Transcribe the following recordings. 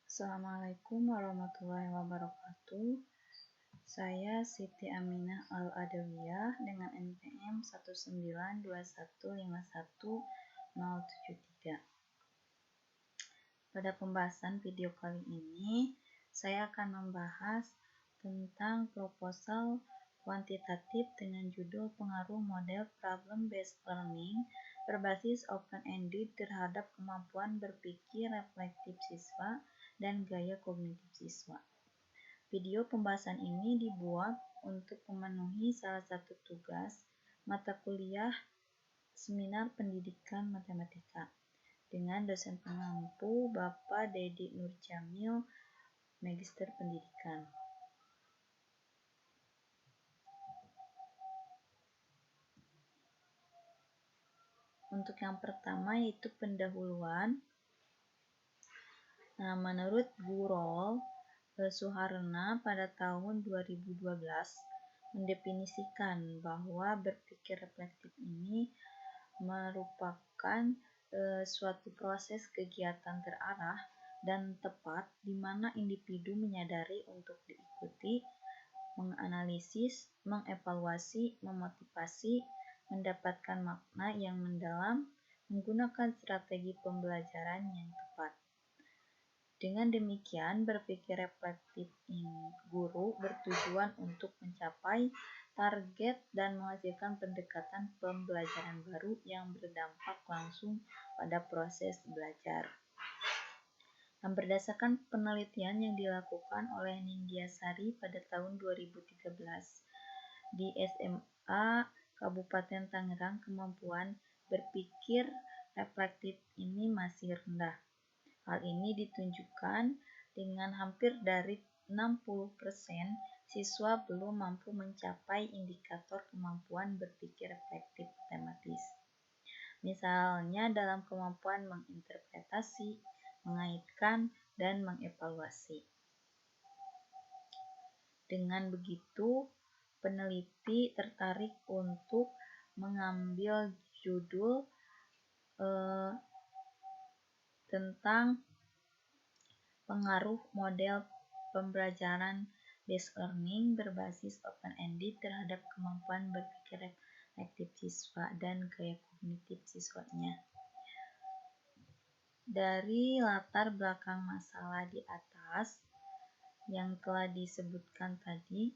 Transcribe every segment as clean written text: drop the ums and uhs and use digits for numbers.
Assalamualaikum warahmatullahi wabarakatuh. Saya Siti Aminah Al-Adawiyah dengan NPM 192151073. Pada pembahasan video kali ini, saya akan membahas tentang proposal kuantitatif dengan judul pengaruh model problem-based learning berbasis open-ended terhadap kemampuan berpikir reflektif siswa dan gaya kognitif siswa. Video pembahasan ini dibuat untuk memenuhi salah satu tugas mata kuliah Seminar Pendidikan Matematika dengan dosen pengampu Bapak Dedi Nurjamil, Magister Pendidikan. Untuk yang pertama yaitu pendahuluan. Nah, menurut Burol Suharna pada tahun 2012 mendefinisikan bahwa berpikir reflektif ini merupakan suatu proses kegiatan terarah dan tepat di mana individu menyadari untuk diikuti, menganalisis, mengevaluasi, memotivasi, mendapatkan makna yang mendalam, menggunakan strategi pembelajaran yang tepat. Dengan demikian, berpikir reflektif guru bertujuan untuk mencapai target dan menghasilkan pendekatan pembelajaran baru yang berdampak langsung pada proses belajar. Dan berdasarkan penelitian yang dilakukan oleh Ningtyasari pada tahun 2013 di SMA Kabupaten Tangerang, kemampuan berpikir reflektif ini masih rendah. Hal ini ditunjukkan dengan hampir dari 60% siswa belum mampu mencapai indikator kemampuan berpikir reflektif matematis. Misalnya dalam kemampuan menginterpretasi, mengaitkan, dan mengevaluasi. Dengan begitu, peneliti tertarik untuk mengambil judul tentang pengaruh model pembelajaran based learning berbasis open-ended terhadap kemampuan berpikir reflektif siswa dan gaya kognitif siswanya. Dari latar belakang masalah di atas yang telah disebutkan tadi,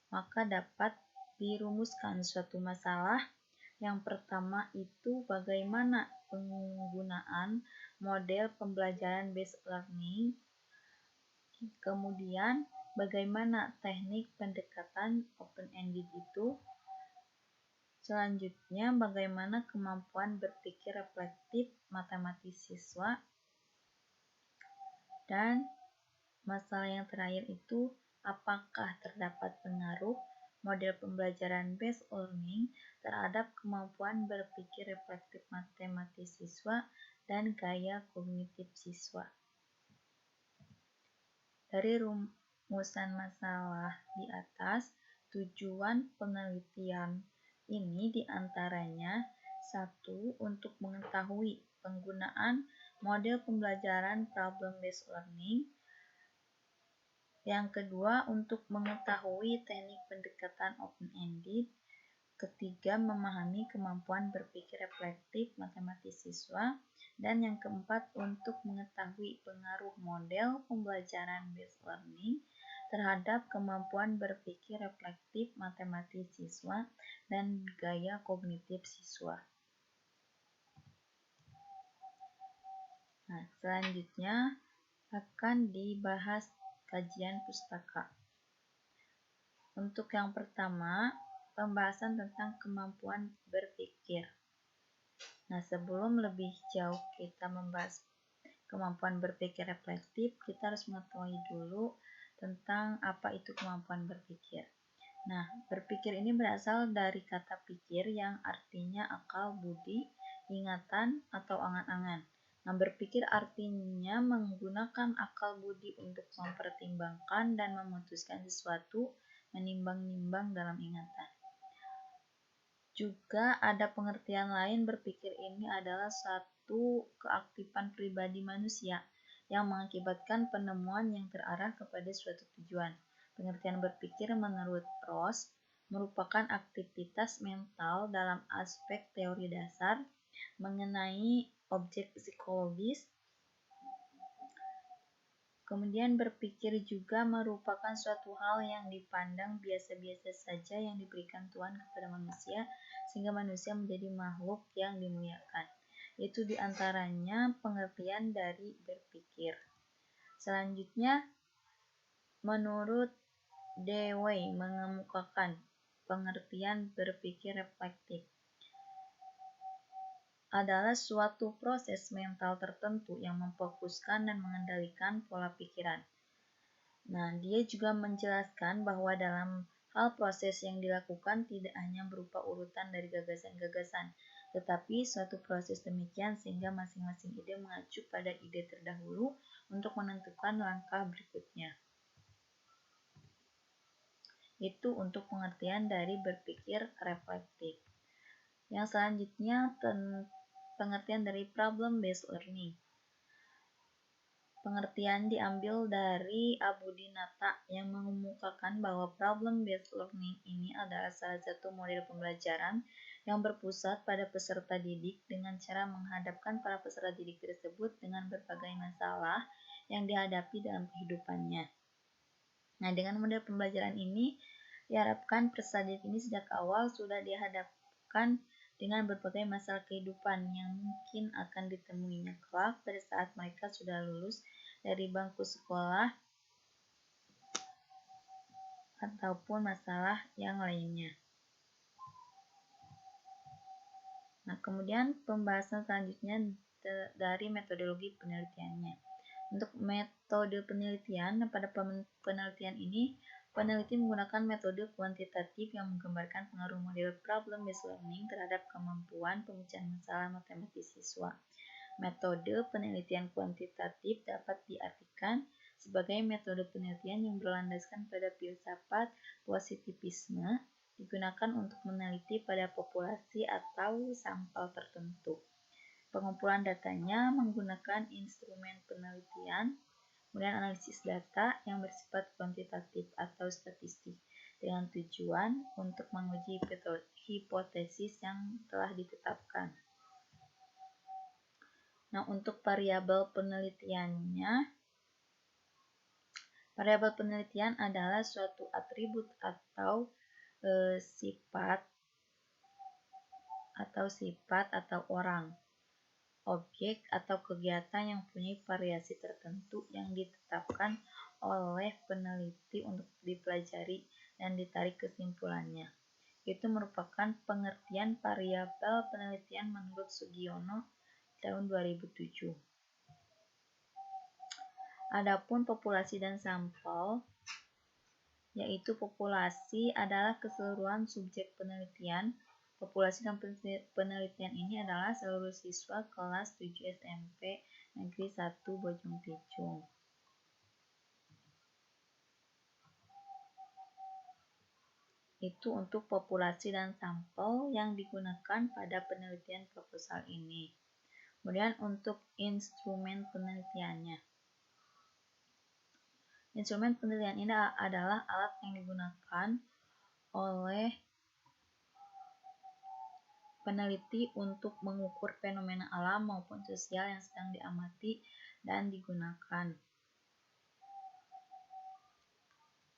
maka dapat dirumuskan suatu masalah. Yang pertama itu bagaimana penggunaan model pembelajaran based learning, kemudian bagaimana teknik pendekatan open-ended itu, selanjutnya bagaimana kemampuan berpikir reflektif matematis siswa, dan masalah yang terakhir itu apakah terdapat pengaruh model pembelajaran based learning terhadap kemampuan berpikir reflektif matematis siswa dan gaya kognitif siswa. Dari rumusan masalah di atas, tujuan penelitian ini diantaranya: 1. Untuk mengetahui penggunaan model pembelajaran problem-based learning. Yang kedua, untuk mengetahui teknik pendekatan open-ended. Ketiga, memahami kemampuan berpikir reflektif matematis siswa. Dan yang keempat, untuk mengetahui pengaruh model pembelajaran based learning terhadap kemampuan berpikir reflektif matematis siswa dan gaya kognitif siswa. Nah, selanjutnya akan dibahas kajian pustaka. Untuk yang pertama, pembahasan tentang kemampuan berpikir. Nah, sebelum lebih jauh kita membahas kemampuan berpikir reflektif, kita harus mengetahui dulu tentang apa itu kemampuan berpikir. Nah, berpikir ini berasal dari kata pikir yang artinya akal, budi, ingatan, atau angan-angan. Nah, berpikir artinya menggunakan akal budi untuk mempertimbangkan dan memutuskan sesuatu, menimbang-nimbang dalam ingatan. Juga ada pengertian lain berpikir ini adalah satu keaktifan pribadi manusia yang mengakibatkan penemuan yang terarah kepada suatu tujuan. Pengertian berpikir menurut Ross merupakan aktivitas mental dalam aspek teori dasar mengenai objek psikologis. Kemudian berpikir juga merupakan suatu hal yang dipandang biasa-biasa saja yang diberikan Tuhan kepada manusia sehingga manusia menjadi makhluk yang dimuliakan. Itu diantaranya pengertian dari berpikir. Selanjutnya, menurut Dewey mengemukakan pengertian berpikir reflektif adalah suatu proses mental tertentu yang memfokuskan dan mengendalikan pola pikiran. Nah, dia juga menjelaskan bahwa dalam hal proses yang dilakukan tidak hanya berupa urutan dari gagasan-gagasan, tetapi suatu proses demikian sehingga masing-masing ide mengacu pada ide terdahulu untuk menentukan langkah berikutnya. Itu untuk pengertian dari berpikir reflektif. Yang selanjutnya pengertian dari problem-based learning. Pengertian diambil dari Abudinata yang mengemukakan bahwa problem-based learning ini adalah salah satu model pembelajaran yang berpusat pada peserta didik dengan cara menghadapkan para peserta didik tersebut dengan berbagai masalah yang dihadapi dalam kehidupannya. Nah, dengan model pembelajaran ini diharapkan peserta didik ini sejak awal sudah dihadapkan dengan berbagai masalah kehidupan yang mungkin akan ditemuinya kelak pada saat mereka sudah lulus dari bangku sekolah ataupun masalah yang lainnya. Nah, kemudian pembahasan selanjutnya dari metodologi penelitiannya. Untuk metode penelitian, pada penelitian ini peneliti menggunakan metode kuantitatif yang menggambarkan pengaruh model problem-based learning terhadap kemampuan pemecahan masalah matematis siswa. Metode penelitian kuantitatif dapat diartikan sebagai metode penelitian yang berlandaskan pada filsafat positivisme, digunakan untuk meneliti pada populasi atau sampel tertentu. Pengumpulan datanya menggunakan instrumen penelitian, kemudian analisis data yang bersifat kuantitatif atau statistik dengan tujuan untuk menguji hipotesis yang telah ditetapkan. Nah, untuk variabel penelitian adalah suatu atribut atau sifat atau orang, objek atau kegiatan yang punya variasi tertentu yang ditetapkan oleh peneliti untuk dipelajari dan ditarik kesimpulannya. Itu merupakan pengertian variabel penelitian menurut Sugiono tahun 2007. Adapun populasi dan sampel, yaitu populasi adalah keseluruhan subjek penelitian. Populasi dan penelitian ini adalah seluruh siswa kelas 7 SMP Negeri 1 Bojong Ticung. Itu untuk populasi dan sampel yang digunakan pada penelitian proposal ini. Kemudian untuk instrumen penelitiannya. Instrumen penelitian ini adalah alat yang digunakan oleh peneliti untuk mengukur fenomena alam maupun sosial yang sedang diamati dan digunakan.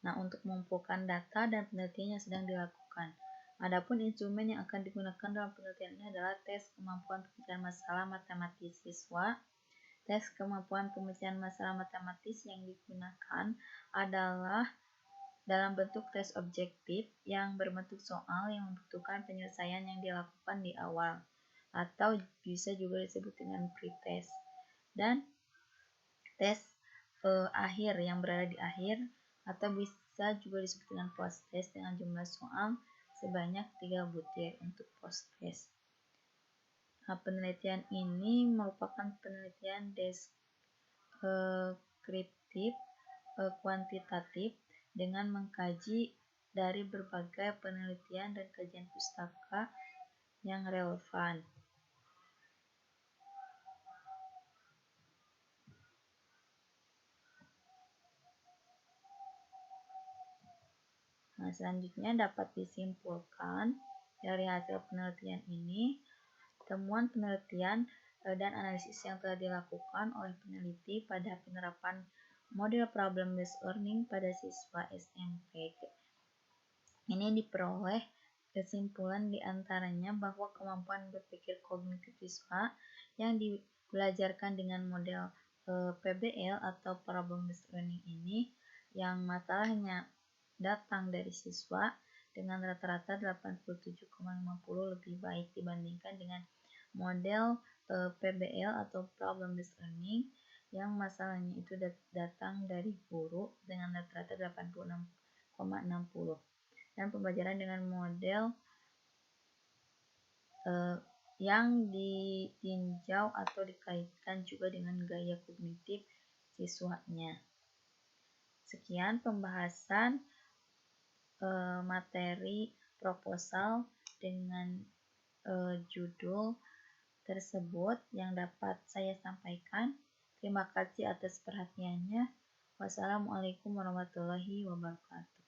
Nah, untuk mengumpulkan data dan penelitian yang sedang dilakukan. Adapun instrumen yang akan digunakan dalam penelitian ini adalah tes kemampuan pemecahan masalah matematis siswa. Tes kemampuan pemecahan masalah matematis yang digunakan adalah dalam bentuk tes objektif yang berbentuk soal yang membutuhkan penyelesaian yang dilakukan di awal, atau bisa juga disebut dengan pretest, dan tes akhir yang berada di akhir, atau bisa bisa juga disebut dengan post-test dengan jumlah soal sebanyak 3 butir untuk post-test. Nah, penelitian ini merupakan penelitian deskriptif kuantitatif dengan mengkaji dari berbagai penelitian dan kajian pustaka yang relevan. Nah, selanjutnya dapat disimpulkan dari hasil penelitian ini, temuan penelitian dan analisis yang telah dilakukan oleh peneliti pada penerapan model problem-based learning pada siswa SMP. Ini diperoleh kesimpulan diantaranya bahwa kemampuan berpikir kognitif siswa yang dibelajarkan dengan model PBL atau problem-based learning ini, yang masalahnya datang dari siswa dengan rata-rata 87,50 lebih baik dibandingkan dengan model PBL atau problem based learning yang masalahnya itu datang dari guru dengan rata-rata 86,60, dan pembelajaran dengan model yang ditinjau atau dikaitkan juga dengan gaya kognitif siswanya. Sekian pembahasan materi proposal dengan judul tersebut yang dapat saya sampaikan. Terima kasih atas perhatiannya. Wassalamualaikum warahmatullahi wabarakatuh.